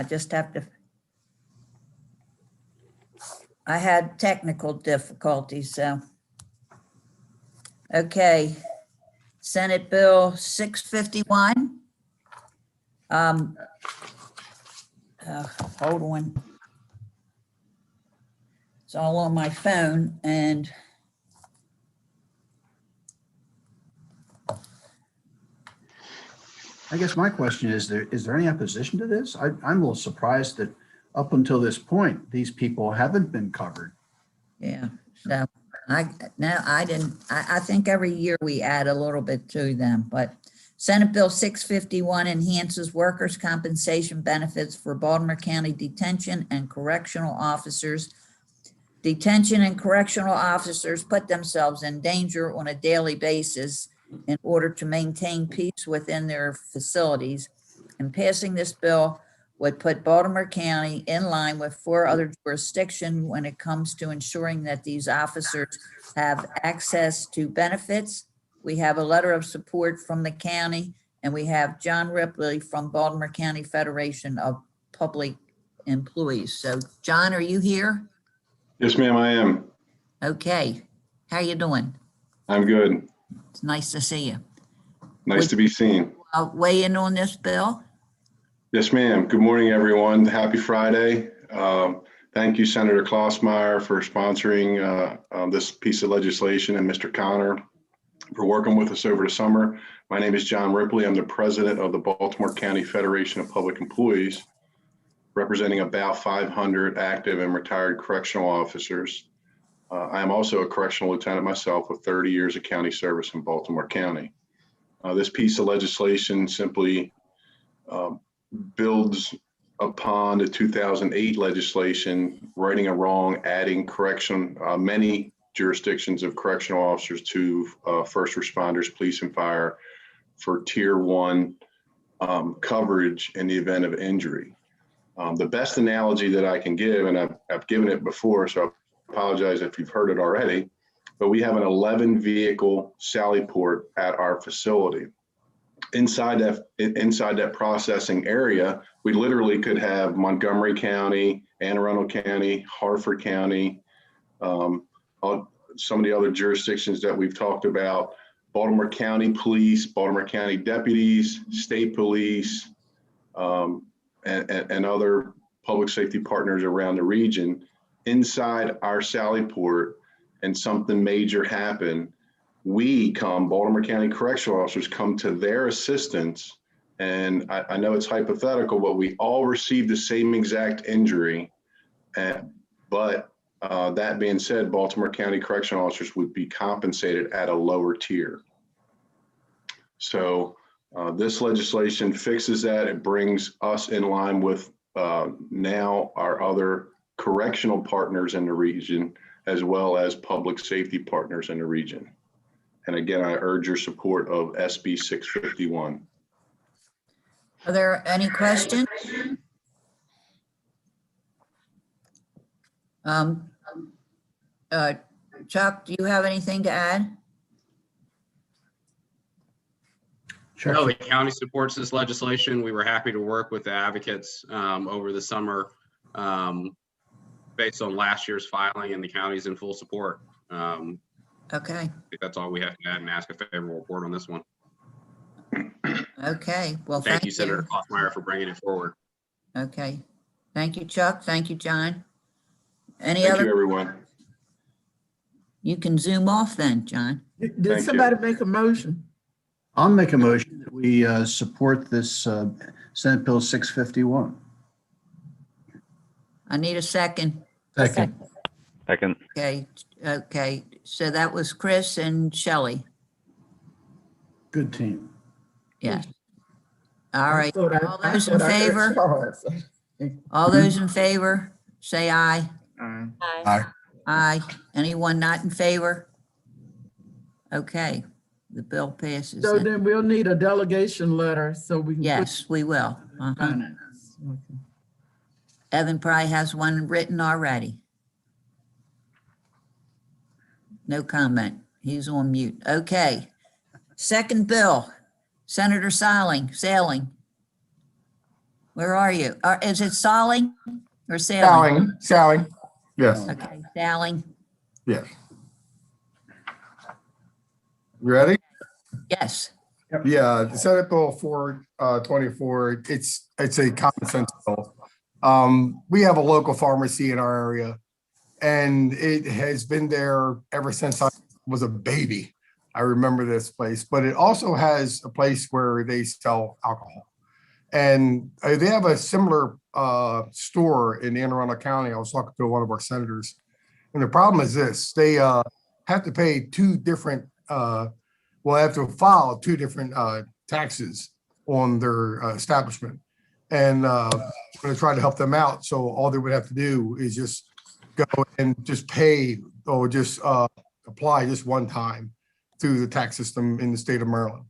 I just have to. I had technical difficulties, so. Okay, Senate Bill 651. Hold on. It's all on my phone and I guess my question is there any opposition to this? I'm a little surprised that up until this point, these people haven't been covered. yeah, so I think every year we add a little bit to them, but Senate Bill 651 enhances workers' compensation benefits for Baltimore County detention and correctional officers. Detention and correctional officers put themselves in danger on a daily basis in order to maintain peace within their facilities. And passing this bill would put Baltimore County in line with 4 other jurisdictions when it comes to ensuring that these officers have access to benefits. We have a letter of support from the county, and we have John Ripley from Baltimore County Federation of Public Employees. So John, are you here? Yes, ma'am, I am. Okay. How you doing? I'm good. It's nice to see you. Nice to be seen. Weigh in on this bill? Yes, ma'am. Good morning, everyone. Happy Friday. Thank you, Senator Klossmeyer, for sponsoring this piece of legislation, and Mr. Connor for working with us over the summer. My name is John Ripley. I'm the president of the Baltimore County Federation of Public Employees, representing about 500 active and retired correctional officers. I am also a correctional lieutenant myself with 30 years of county service in Baltimore County. This piece of legislation simply builds upon the 2008 legislation, righting a wrong, adding many jurisdictions of correctional officers to first responders, police and fire for tier 1 coverage in the event of injury. The best analogy that I can give, and I've given it before, so I apologize if you've heard it already, but we have an 11 vehicle sally port at our facility. Inside that processing area, we literally could have Montgomery County, Anne Arundel County, Harford County, some of the other jurisdictions that we've talked about, Baltimore County Police, Baltimore County deputies, state police, and other public safety partners around the region inside our sally port, and something major happen, Baltimore County correctional officers come to their assistance. And I know it's hypothetical, but we all receive the same exact injury. But that being said, Baltimore County correctional officers would be compensated at a lower tier. So this legislation fixes that. It brings us in line with now our other correctional partners in the region, as well as public safety partners in the region. And again, I urge your support of SB 651. Are there any questions? Chuck, do you have anything to add? Sure. No, the county supports this legislation. We were happy to work with the advocates over the summer based on last year's filing, and the county's in full support. Okay. I think that's all we have to add, and ask a favorable report on this one. Okay. Well, Thank you, Senator Klossmeyer, for bringing it forward. Okay. Thank you, Chuck. Thank you, John. Thank you, everyone. You can zoom off then, John. Did somebody make a motion? I'll make a motion that we support this Senate Bill 651. I need a second. Second. Okay. Okay. So that was Chris and Shelley. Good team. Yes. All right. All I those in thought I heard favor? Charles. All those in favor, say aye. Aye. Aye. Anyone not in favor? Okay, the bill passes. So then we'll need a delegation letter so we can. Yes, we will. Okay. Evan probably has one written already. No comment. He's on mute. Okay. Second bill, Senator Sailing. Where are you? Is it Salling or Sailing? Sally. Yes, Okay, Salling. yes. You ready? Yes. Yeah, the Senate Bill 424, it's a common sense bill. We have a local pharmacy in our area, and it has been there ever since I was a baby. I remember this place, but it also has a place where they sell alcohol. And they have a similar store in Anne Arundel County. I was talking to one of our senators, and the problem is this: they have to pay two different. Have to file two different taxes on their establishment, and I'm going to try to help them out. So all they would have to do is just go and just pay or just apply just one time through the tax system in the state of Maryland.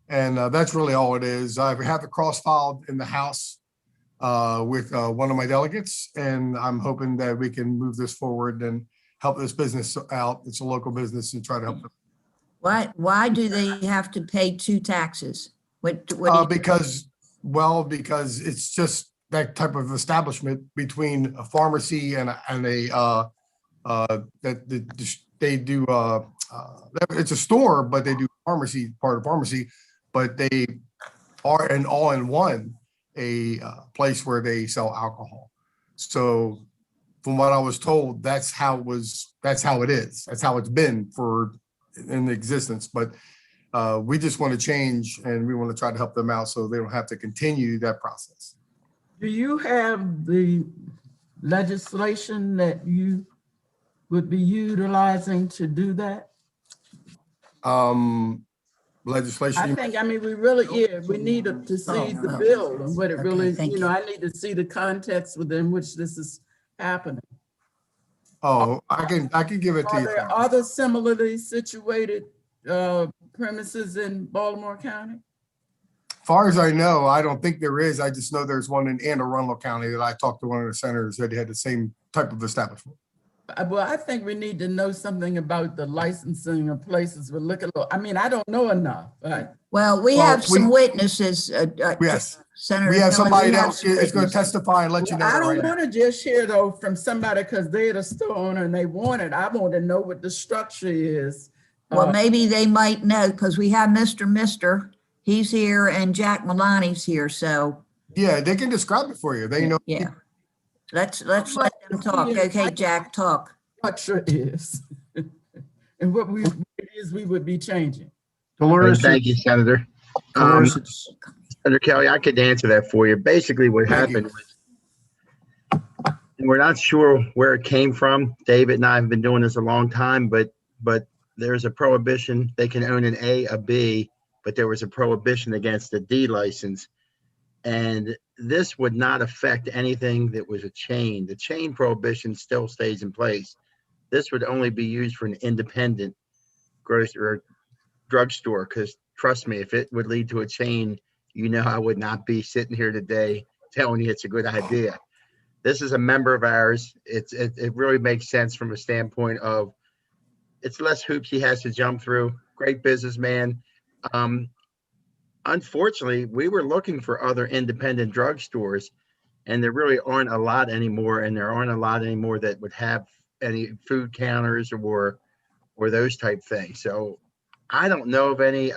And that's really all it is. I have it cross-filed in the House with one of my delegates, and I'm hoping that we can move this forward and help this business out. It's a local business, and try to help them. Why do they have to pay two taxes? Because it's just that type of establishment between a pharmacy and a they do it's a store, but they do pharmacy, part of pharmacy, but they are an all-in-one place where they sell alcohol. So from what I was told, that's how it is. That's how it's been in existence. But we just want to change, and we want to try to help them out so they don't have to continue that process. Do you have the legislation that you would be utilizing to do that? Legislation. We need to see the bill and what it really, thank you. I need to see the context within which this is happening. Oh, I can give it to you. Are there similarly situated premises in Baltimore County? Far as I know, I don't think there is. I just know there's one in Anne Arundel County that I talked to one of the senators that had the same type of establishment. Well, I think we need to know something about the licensing of places. But I don't know enough. Well, we have some witnesses. Yes, Senator we have Miller, somebody we have else some is going to witnesses. testify and let you know. I don't right now. want to just hear though from somebody because they're the store owner and they want it. I want to know what the structure is. Well, maybe they might know because we have Mr. He's here and Jack Milani's here. So Yeah, they can describe it for you. They know. yeah, let's let them talk. Okay, Jack, talk. Structure is and what it is we would be changing. Dolores, Thank you, Senator. Dolores, it's- Senator Kelly, I could answer that for you. Basically, what Thank you. happened was, and we're not sure where it came from. David and I have been doing this a long time, but there's a prohibition. They can own an A, a B, but there was a prohibition against the D license. And this would not affect anything that was a chain. The chain prohibition still stays in place. This would only be used for an independent grocery or drugstore, because trust me, if it would lead to a chain, I would not be sitting here today telling you it's a good idea. This is a member of ours. It really makes sense from a standpoint of it's less hoops he has to jump through. Great businessman. Unfortunately, we were looking for other independent drugstores, and there really aren't a lot anymore. And there aren't a lot anymore that would have any food counters or those type things. So I don't know of any.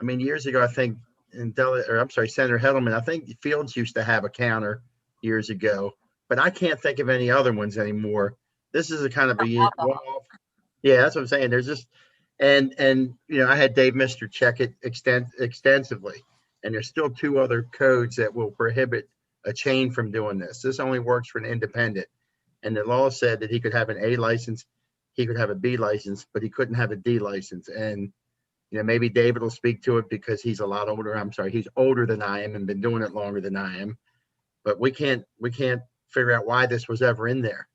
Years ago, I think Senator Hedelman, I think Fields used to have a counter years ago, but I can't think of any other ones anymore. This is a kind of a one-off. Yeah, that's what I'm saying. There's just, and I had Dave Mister check it extensively, and there's still two other codes that will prohibit a chain from doing this. This only works for an independent, and the law said that he could have an A license, he could have a B license, but he couldn't have a D license. And maybe David will speak to it because he's a lot older. He's older than I am and been doing it longer than I am. But we can't figure out why this was ever in there.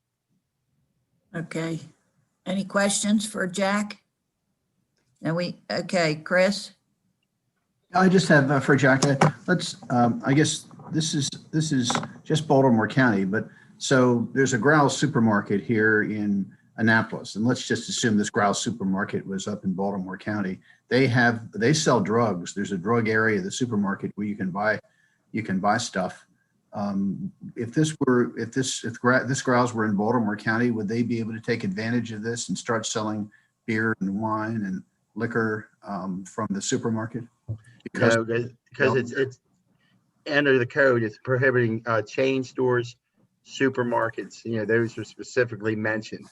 Okay. Any questions for Jack? Okay, Chris? I just have for Jack, let's, I guess this is just Baltimore County, but so there's a Grouse supermarket here in Annapolis, and let's just assume this Grouse supermarket was up in Baltimore County. They sell drugs. There's a drug area of the supermarket where you can buy, you can buy stuff. If this grouse were in Baltimore County, would they be able to take advantage of this and start selling beer and wine and liquor from the supermarket? Because No, because it's under the code, it's prohibiting chain stores, supermarkets, those are specifically mentioned.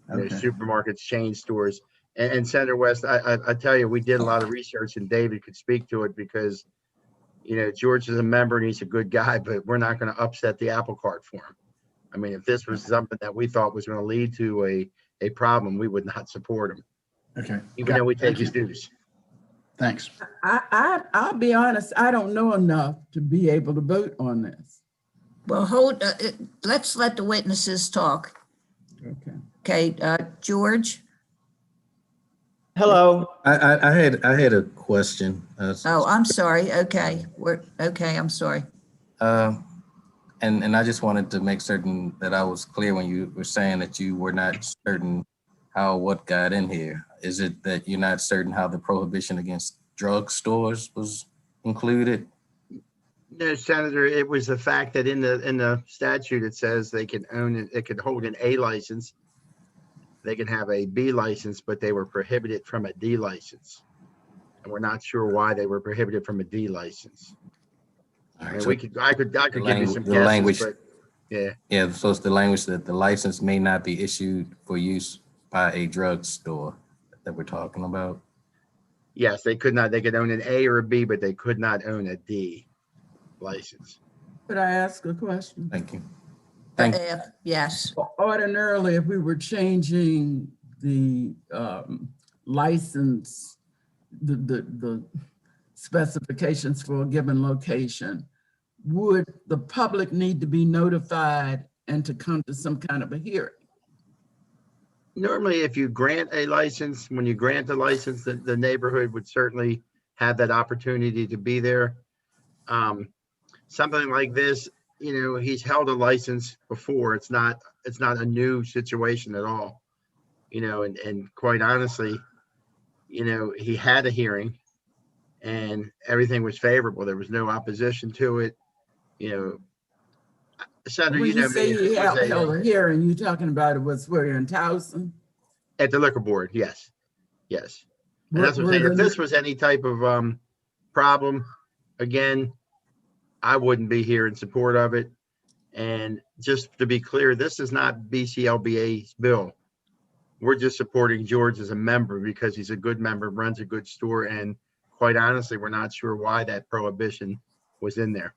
Okay. Supermarkets, chain stores. And Senator West, I tell you, we did a lot of research and David could speak to it because, George is a member and he's a good guy, but we're not going to upset the apple cart for him. I mean, if this was something that we thought was going to lead to a problem, we would not support him, Okay. even though we take Thank his you. dues. Thanks. I'll be honest, I don't know enough to be able to vote on this. Well, let's let the witnesses talk. Okay. Okay, George? Hello, I had a question. Oh, I'm sorry. Okay, I'm sorry. And I just wanted to make certain that I was clear when you were saying that you were not certain what got in here. Is it that you're not certain how the prohibition against drug stores was included? No, Senator, it was the fact that in the statute, it says they can it could hold an A license. They can have a B license, but they were prohibited from a D license. And we're not sure why they were prohibited from a D license. All I right, mean, so I could give you some the guesses, language- but yeah. Yeah, so it's the language that the license may not be issued for use by a drug store that we're talking about. Yes, they could own an A or a B, but they could not own a D license. Could I ask a question? Thank you. Thank you. Yes, Ordinarily, if we were changing the license, the specifications for a given location, would the public need to be notified and to come to some kind of a hearing? Normally, if you grant a license, when you grant a license, the neighborhood would certainly have that opportunity to be there. Something like this, he's held a license before. It's not a new situation at all. And quite honestly, he had a hearing and everything was favorable. There was no opposition to it. Senator, When you say me, you held a hearing, you're talking about it was where in Towson? at the liquor board, yes. Yes. And that's what I'm saying. If this was any type of problem, again, I wouldn't be here in support of it. And just to be clear, this is not BCLBA's bill. We're just supporting George as a member because he's a good member, runs a good store, and quite honestly, we're not sure why that prohibition was in there.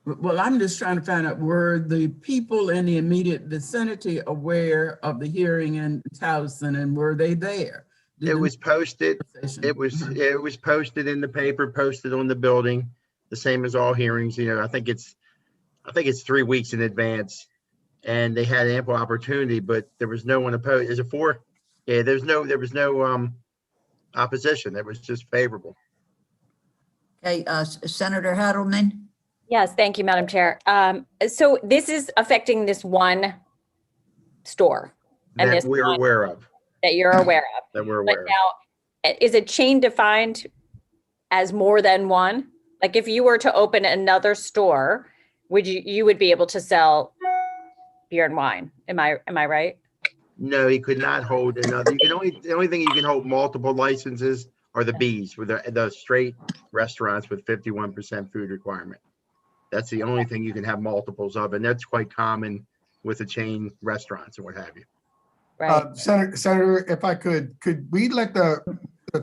Well, I'm just trying to find out, were the people in the immediate vicinity aware of the hearing in Towson, and were they there? It was posted. It was posted in the paper, posted on the building, the same as all hearings. I think it's 3 weeks in advance, and they had ample opportunity, but there was no one opposed. Is it 4? Yeah, there was no opposition. That was just favorable. okay, Senator Hedelman? Yes, thank you, Madam Chair. So this is affecting this one store. And That this we're one aware of. that you're aware of. That we're But aware of. now, is a chain defined as more than one? Like if you were to open another store, you would be able to sell beer and wine? Am I right? No, he could not hold another. The only thing you can hold multiple licenses are the Bs, with the straight restaurants with 51% food requirement. That's the only thing you can have multiples of, and that's quite common with the chain restaurants or what have you. Right. Senator, if I could we let the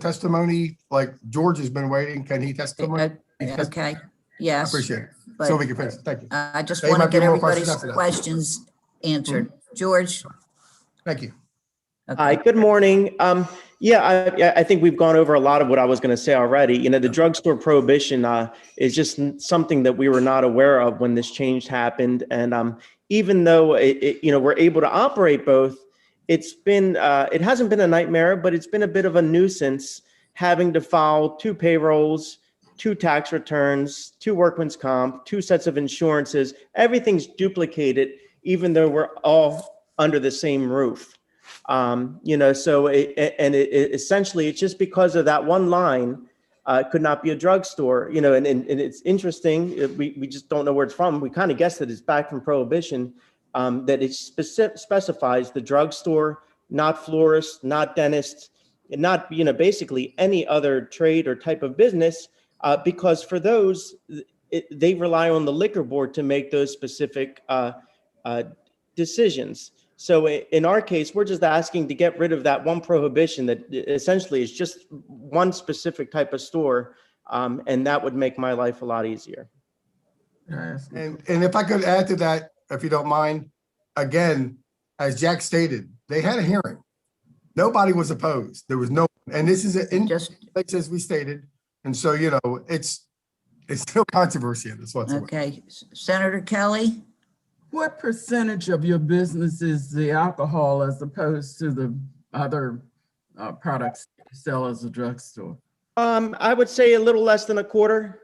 testimony, like George has been waiting, can he testify? Okay, I yes. appreciate it. but So we can finish. Thank you. I just There want to might be get more everybody's questions after that. questions answered. George? Thank you. Okay. Hi, good morning. Yeah, I think we've gone over a lot of what I was going to say already. The drugstore prohibition is just something that we were not aware of when this change happened. And even though we're able to operate both, it hasn't been a nightmare, but it's been a bit of a nuisance having to file 2 payrolls, 2 tax returns, 2 workman's comp, 2 sets of insurances. Everything's duplicated, even though we're all under the same roof. So essentially it's just because of that one line It could not be a drugstore, you know, and it's interesting. We just don't know where it's from. We kind of guessed that it's back from Prohibition, that it specifies the drugstore, not florist, not dentist, and not, you know, basically any other trade or type of business, because for those, they rely on the liquor board to make those specific decisions. So in our case, we're just asking to get rid of that one prohibition that essentially is just one specific type of store, and that would make my life a lot easier. And if I could add to that, if you don't mind, again, as Jack stated, they had a hearing. Nobody was opposed. There was no, and this is in Just, as we stated. And so, you know, it's no controversy in this whatsoever. okay, Senator Kelly? What percentage of your business is the alcohol as opposed to the other products you sell as a drugstore? I would say a little less than a quarter.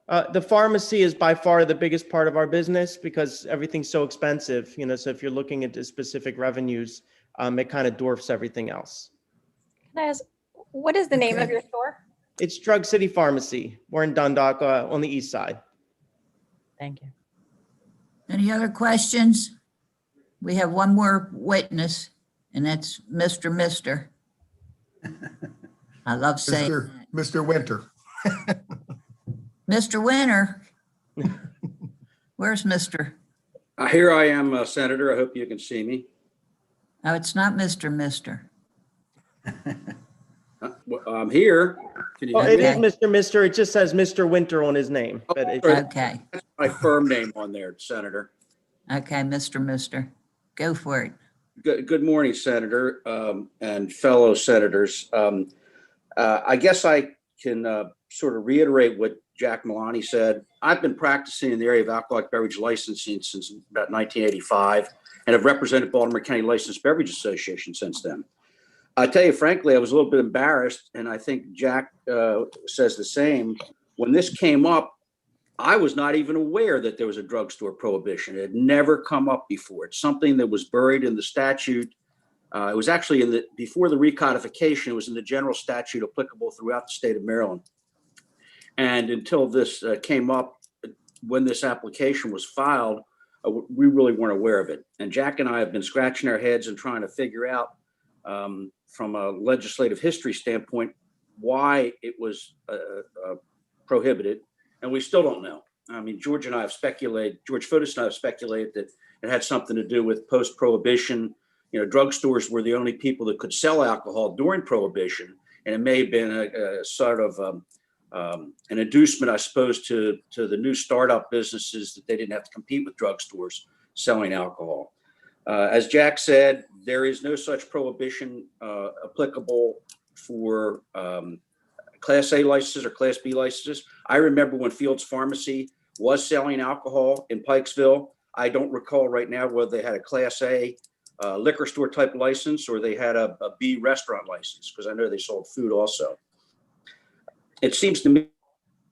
The pharmacy is by far the biggest part of our business because everything's so expensive, you know, so if you're looking at the specific revenues, it kind of dwarfs everything else. Can I ask, what is the name of Okay. your store? It's Drug City Pharmacy. We're in Dundalk on the east side. Thank you. Any other questions? We have one more witness, and that's Mr. I love saying Mr. Winter. that. Mr. Winter. Where's Mr.? Here I am, Senator. I hope you can see me. Oh, it's not Mr. I'm here. Can you Well, hear it me? is Mr. It just says Mr. Winter on his name, but it's Right. Okay, That's my firm name on there, Senator. okay, Mr. Go for it. Good morning, Senator, and fellow senators. I guess I can sort of reiterate what Jack Milani said. I've been practicing in the area of alcoholic beverage licensing since about 1985 and have represented Baltimore County Licensed Beverage Association since then. I tell you, frankly, I was a little bit embarrassed, and I think Jack says the same. When this came up, I was not even aware that there was a drugstore prohibition. It had never come up before. It's something that was buried in the statute. It was actually before the recodification, it was in the general statute applicable throughout the state of Maryland. And until this came up, when this application was filed, we really weren't aware of it. And Jack and I have been scratching our heads and trying to figure out from a legislative history standpoint why it was prohibited. And we still don't know. I mean, George Fotis and I have speculated that it had something to do with post-prohibition. You know, drugstores were the only people that could sell alcohol during prohibition. And it may have been a sort of an inducement, I suppose, to the new startup businesses that they didn't have to compete with drugstores selling alcohol. As Jack said, there is no such prohibition applicable for Class A licenses or Class B licenses. I remember when Fields Pharmacy was selling alcohol in Pikesville. I don't recall right now whether they had a Class A liquor store type license or they had a B restaurant license, because I know they sold food also. It seems to me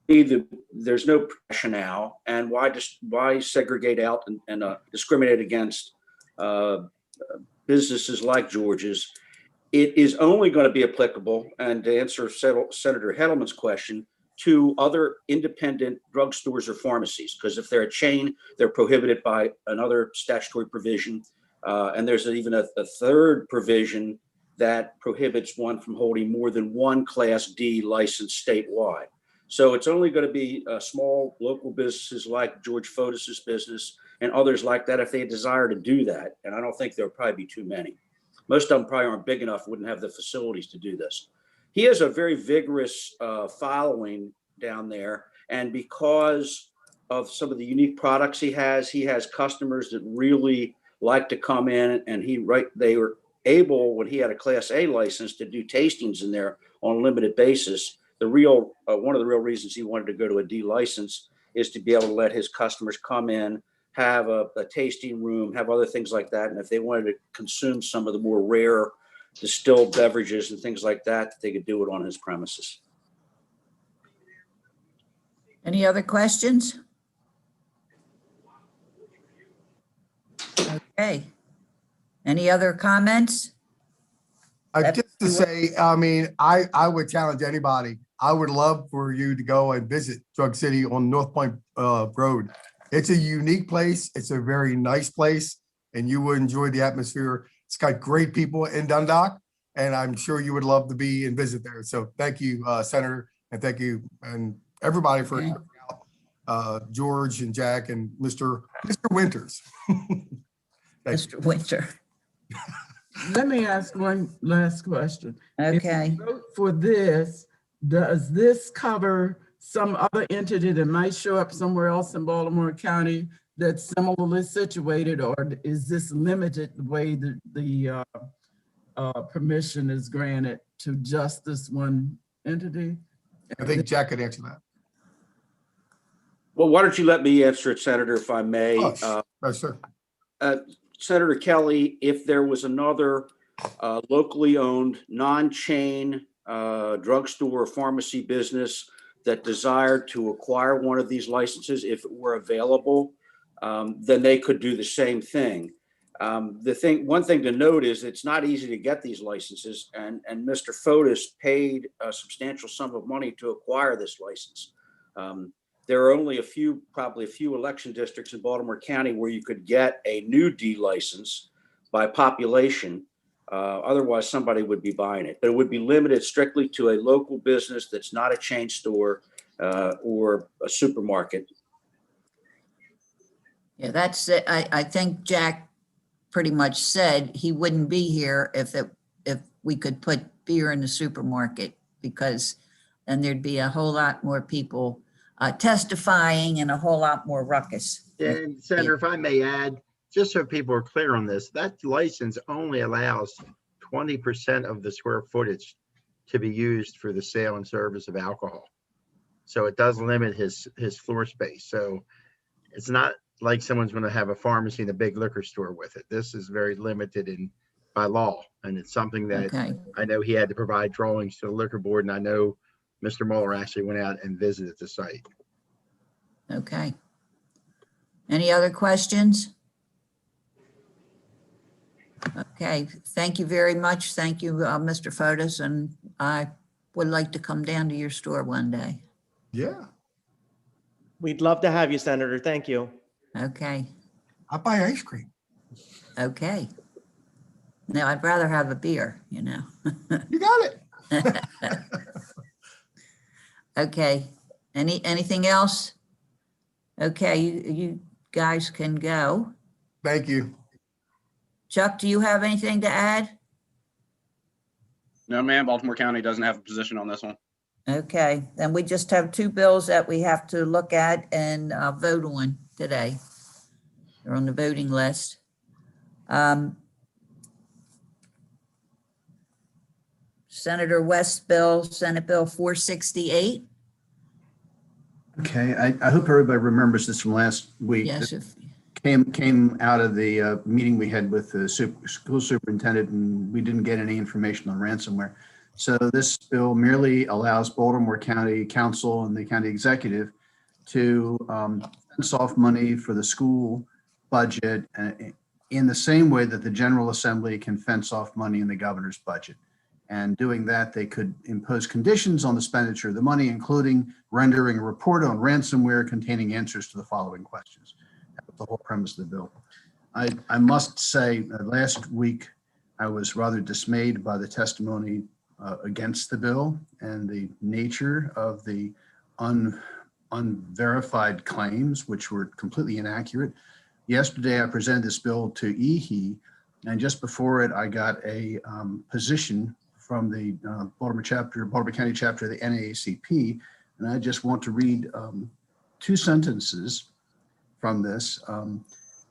that there's no rationale, and why segregate out and discriminate against businesses like George's. It is only going to be applicable, and to answer Senator Hedelman's question, to other independent drugstores or pharmacies, because if they're a chain, they're prohibited by another statutory provision. And there's even a third provision that prohibits one from holding more than one Class D license statewide. So it's only going to be small local businesses like George Fotis's business and others like that if they desire to do that. And I don't think there'll probably be too many. Most of them probably aren't big enough, wouldn't have the facilities to do this. He has a very vigorous following down there. And because of some of the unique products he has customers that really like to come in, and they were able, when he had a Class A license, to do tastings in there on a limited basis. One of the real reasons he wanted to go to a D license is to be able to let his customers come in, have a tasting room, have other things like that. And if they wanted to consume some of the more rare distilled beverages and things like that, they could do it on his premises. Any other questions? Okay. Any other comments? I just To say, I mean, I would challenge anybody. I would love for you to go and visit Drug City on North Point Road. It's a unique place. It's a very nice place, and you would enjoy the atmosphere. It's got great people in Dundalk, and I'm sure you would love to be and visit there. So thank you, Senator, and thank you and everybody for Okay. George and Jack and Mr. Winters. Thank you. Mr. Winter. Let me ask one last question. If you Okay. vote for this, does this cover some other entity that might show up somewhere else in Baltimore County that's similarly situated, or is this limited the way that the permission is granted to just this one entity? I think Jack could answer that. Well, why don't you let me answer it, Senator, if I may? Oh, yes, sir. Senator Kelly, if there was another locally owned, non-chain drugstore or pharmacy business that desired to acquire one of these licenses, if it were available, then they could do the same thing. One thing to note is it's not easy to get these licenses, and Mr. Fotis paid a substantial sum of money to acquire this license. There are only probably a few election districts in Baltimore County where you could get a new D license by population. Otherwise, somebody would be buying it, but it would be limited strictly to a local business that's not a chain store or a supermarket. Yeah, that's it. I think Jack pretty much said he wouldn't be here if we could put beer in the supermarket, because then there'd be a whole lot more people testifying and a whole lot more ruckus. And Senator, if I may add, just so people are clear on this, that license only allows 20% of the square footage to be used for the sale and service of alcohol. So it does limit his floor space. So it's not like someone's going to have a pharmacy and a big liquor store with it. This is very limited by law. And it's something that Okay. I know he had to provide drawings to the liquor board. And I know Mr. Mueller actually went out and visited the site. Okay. Any other questions? Okay, thank you very much. Thank you, Mr. Fotis, and I would like to come down to your store one day. Yeah, We'd love to have you, Senator. Thank you. Okay, I buy ice cream. okay. Now, I'd rather have a beer, you know. You got it. Okay, anything else? Okay, you guys can go. Thank you. Chuck, do you have anything to add? No, ma'am, Baltimore County doesn't have a position on this one. Okay, then we just have two bills that we have to look at and vote on today. They're on the voting list. Senator West's bill, Senate Bill 468. Okay, I hope everybody remembers this from last week. Yes, if, Came out of the meeting we had with the school superintendent, and we didn't get any information on ransomware. So this bill merely allows Baltimore County Council and the county executive to fence off money for the school budget in the same way that the General Assembly can fence off money in the governor's budget. And doing that, they could impose conditions on the expenditure of the money, including rendering a report on ransomware containing answers to the following questions. That was the whole premise of the bill. I must say, last week, I was rather dismayed by the testimony against the bill and the nature of the unverified claims, which were completely inaccurate. Yesterday, I presented this bill to EHE, and just before it, I got a position from the Baltimore County chapter of the NAACP, and I just want to read two sentences from this.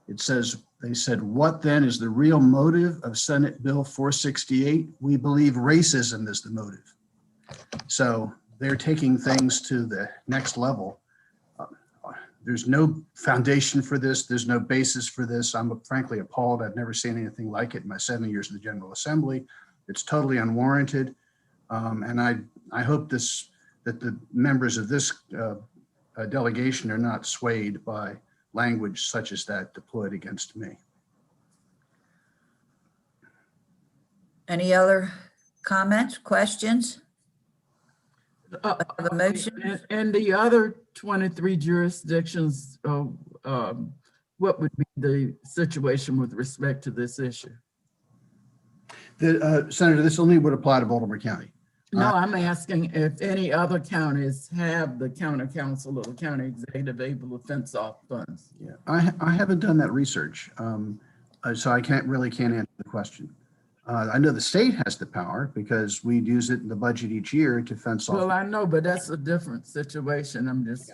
It says, they said, "What then is the real motive of Senate Bill 468? We believe racism is the motive." So they're taking things to the next level. There's no foundation for this. There's no basis for this. I'm frankly appalled. I've never seen anything like it in my 7 years in the General Assembly. It's totally unwarranted. And I hope that the members of this delegation are not swayed by language such as that deployed against me. any other comments, questions? Have a motion? And the other 23 jurisdictions, what would be the situation with respect to this issue? Senator, this only would apply to Baltimore County. No, I'm asking if any other counties have the county council or the county executive able to fence off funds. Yeah, I haven't done that research, so I can't answer the question. I know the state has the power because we'd use it in the budget each year to fence Well, off. I know, but that's a different situation. I'm just.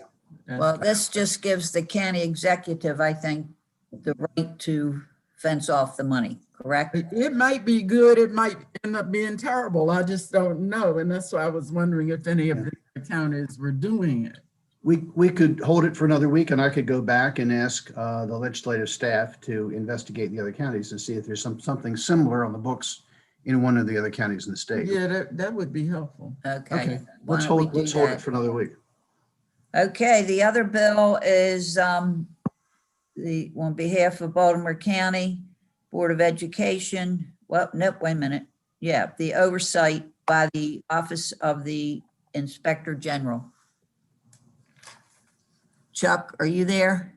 Well, this just gives the county executive, I think, the right to fence off the money, correct? It might be good, it might end up being terrible. I just don't know. And that's why I was wondering if any of the counties were doing it. We could hold it for another week and I could go back and ask the legislative staff to investigate the other counties and see if there's something similar on the books in one of the other counties in the state. Yeah, that would be helpful. Okay. Let's why don't we hold do it that? for another week. Okay, the other bill is on behalf of Baltimore County Board of Education. Well, nope, wait a minute. Yeah, the oversight by the Office of the Inspector General. Chuck, are you there?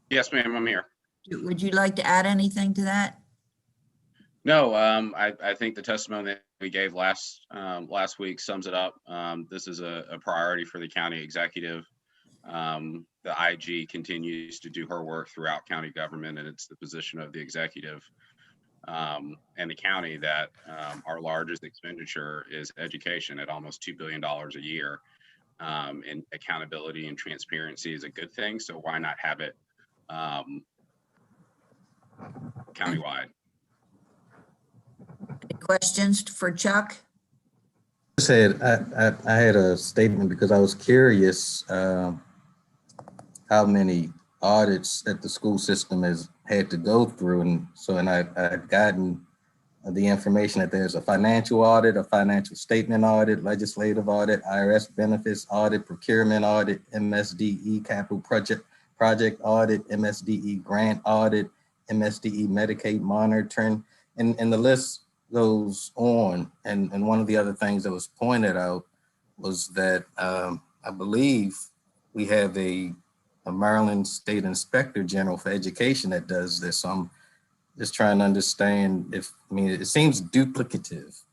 Yes, ma'am, I'm here. Would you like to add anything to that? No, I think the testimony that we gave last week sums it up. This is a priority for the county executive. The IG continues to do her work throughout county government, and it's the position of the executive and the county that our largest expenditure is education at almost $2 billion a year. And accountability and transparency is a good thing, so why not have it countywide? Any questions for Chuck? I had a statement because I was curious how many audits that the school system has had to go through, and I've gotten the information that there's a financial audit, a financial statement audit, legislative audit, IRS benefits audit, procurement audit, MSDE capital project audit, MSDE grant audit, MSDE Medicaid monitoring, and the list goes on. And one of the other things that was pointed out was that I believe we have a Maryland State Inspector General for Education that does this. So I'm just trying to understand it seems duplicative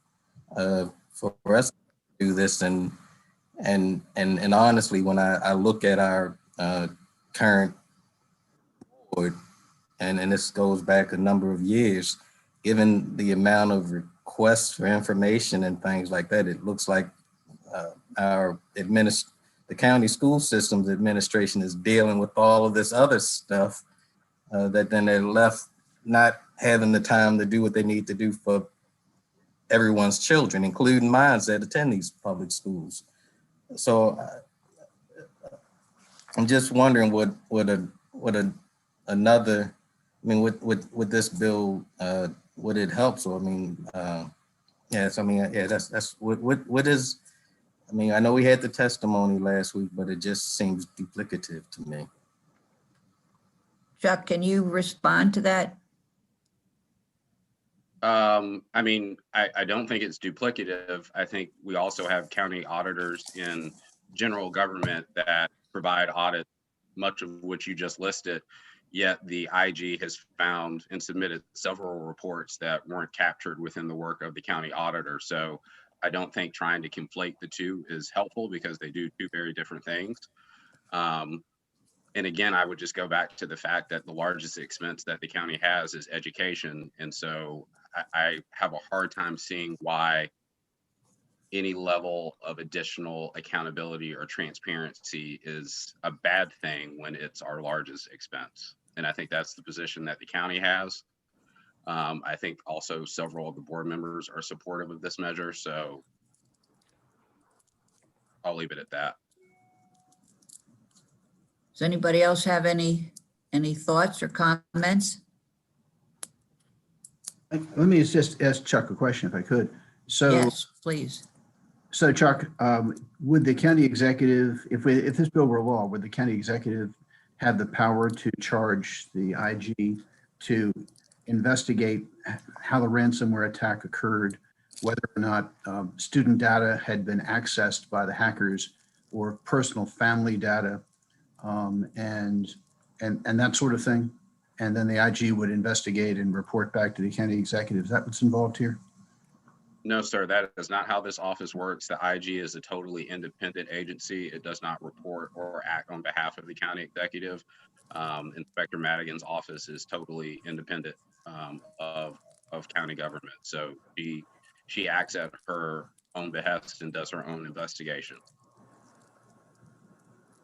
for us to do this. And honestly, when I look at our current board, and this goes back a number of years, given the amount of requests for information and things like that, it looks like the county school systems administration is dealing with all of this other stuff that then they're left not having the time to do what they need to do for everyone's children, including mine that attend these public schools. So I'm just wondering would this bill, would it help? So, that's what is, I know we had the testimony last week, but it just seems duplicative to me. Chuck, can you respond to that? I don't think it's duplicative. I think we also have county auditors in general government that provide audits, much of which you just listed, yet the IG has found and submitted several reports that weren't captured within the work of the county auditor. So I don't think trying to conflate the two is helpful because they do two very different things. And again, I would just go back to the fact that the largest expense that the county has is education. And so I have a hard time seeing why any level of additional accountability or transparency is a bad thing when it's our largest expense. And I think that's the position that the county has. I think also several of the board members are supportive of this measure, so I'll leave it at that. Does anybody else have any thoughts or comments? Let me just ask Chuck a question if I could. So, Yes, please. So Chuck, would the county executive, if this bill were law, would the county executive have the power to charge the IG to investigate how the ransomware attack occurred, whether or not student data had been accessed by the hackers or personal family data, and that sort of thing. And then the IG would investigate and report back to the county executive. Is that what's involved here? No, sir, that is not how this office works. The IG is a totally independent agency. It does not report or act on behalf of the county executive. Inspector Madigan's office is totally independent of county government. So she acts at her own behest and does her own investigation.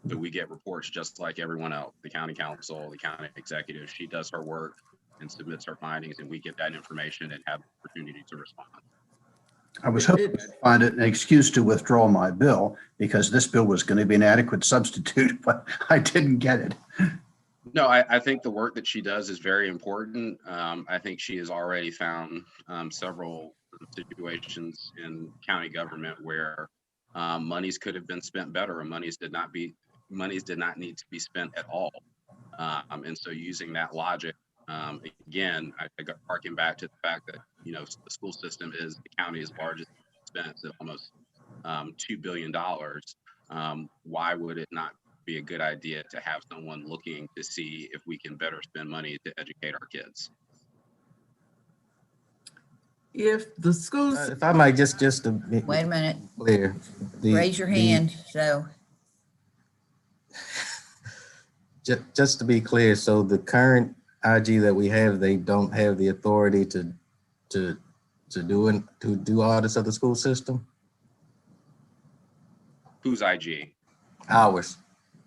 So we get reports just like everyone else, the county council, the county executive. She does her work and submits her findings, and we get that information and have the opportunity to respond. I was hoping to find it an excuse to withdraw my bill because this bill was going to be an adequate substitute, but I didn't get it. No, I think the work that she does is very important. I think she has already found several situations in county government where monies could have been spent better and monies did not need to be spent at all. And so using that logic, again, I harken back to the fact that, you know, the school system is the county's largest expense at almost $2 billion. Why would it not be a good idea to have someone looking to see if we can better spend money to educate our kids? If the schools, If I might just to be Wait a minute, clear. raise your hand, so. Just to be clear, so the current IG that we have, they don't have the authority to do audits of the school system? Who's IG? Ours,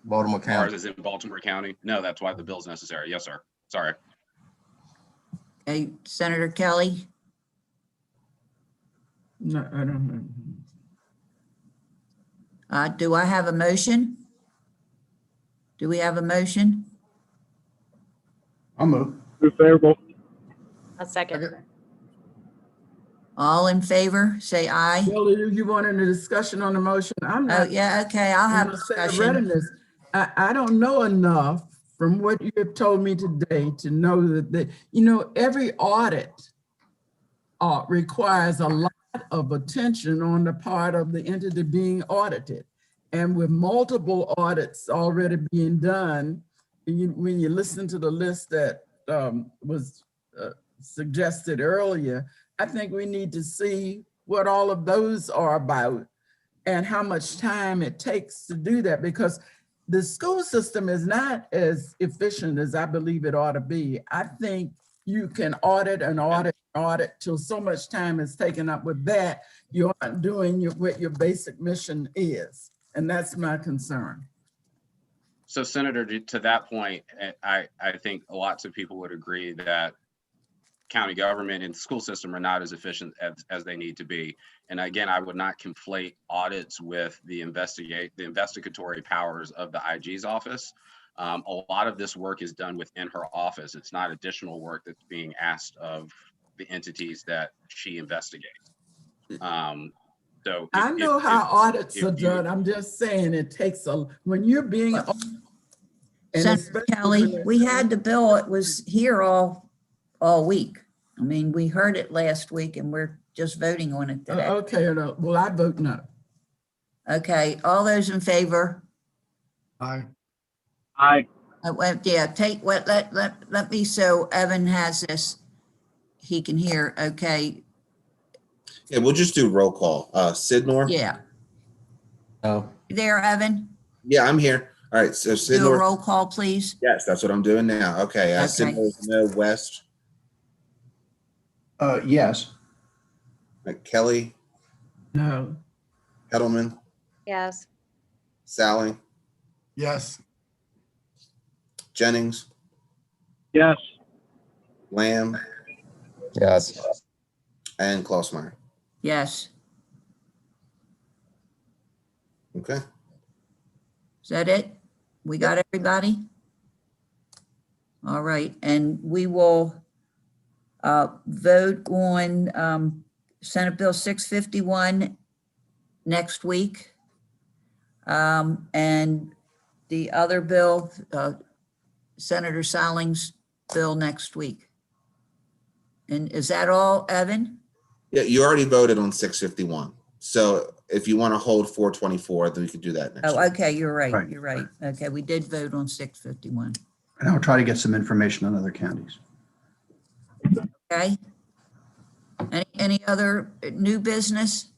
Baltimore Ours County. is in Baltimore County. No, that's why the bill's necessary. Yes, sir. Sorry. Hey, Senator Kelly, no, I don't know. do I have a motion? Do we have a motion? I'll move. A second. All in favor, say aye. Well, you wanted a discussion on the motion? I'm Oh, not. yeah, okay, I'll have I'm not saying discussion. readiness. I don't know enough from what you have told me today to know that, you know, every audit requires a lot of attention on the part of the entity being audited. And with multiple audits already being done, when you listen to the list that was suggested earlier, I think we need to see what all of those are about and how much time it takes to do that, because the school system is not as efficient as I believe it ought to be. I think you can audit and audit and audit till so much time is taken up with that, you aren't doing what your basic mission is. And that's my concern. So, Senator, to that point, I think lots of people would agree that county government and the school system are not as efficient as they need to be. And again, I would not conflate audits with the investigatory powers of the IG's office. A lot of this work is done within her office. It's not additional work that's being asked of the entities that she investigates. So I know how audits are done. I'm just saying it takes when you're being. Senator Kelly, we had the bill, it was here all week. I mean, we heard it last week and we're just voting on it today. Okay, well, I vote no. Okay, all those in favor? Aye. Yeah, let me, so Evan has this, he can hear, okay, Yeah, we'll just do roll call. Sidnor? yeah. No. You there, Evan? Yeah, I'm here. All right, so Do a Sidnor. roll call, please. Yes, that's what I'm doing now. Okay, Okay. Sidnor is no. West. Yes. Kelly, No. Hedelman, Yes. Sally, Yes. Jennings, Yes. Lamb, Yes. and Klausmeyer. Yes. Okay. Is that it? We got everybody? All right, and we will vote on Senate Bill 651 next week. And the other bill, Senator Saling's bill next week. And is that all, Evan? Yeah, you already voted on 651. So if you want to hold 424, then we could do that next Oh, week. okay, you're right, Right. you're right. Okay, we did vote on 651. And I'll try to get some information on other counties. Okay? Any other new business?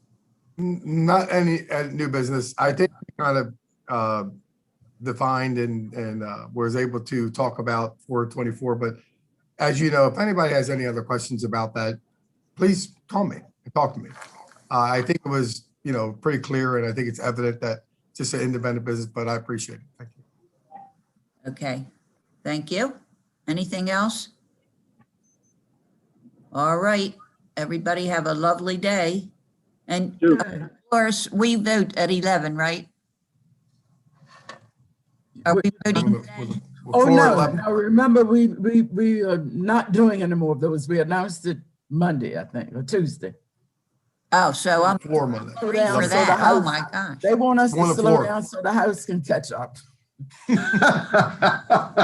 Not any new business. I think we kind of defined and was able to talk about 424. But as you know, if anybody has any other questions about that, please call me and talk to me. I think it was, pretty clear, and I think it's evident that it's just an independent business, but I appreciate it. Thank you. Okay, thank you. Anything else? All right, everybody have a lovely day. And of course, we vote at 11, right? Are we voting? Oh, Before no, 11 now remember, we are not doing any more of those. We announced it Monday, I think, or Tuesday. Oh, so I'm before Monday. for that. Oh, my gosh. They want us On to the slow floor. down so the House can catch up.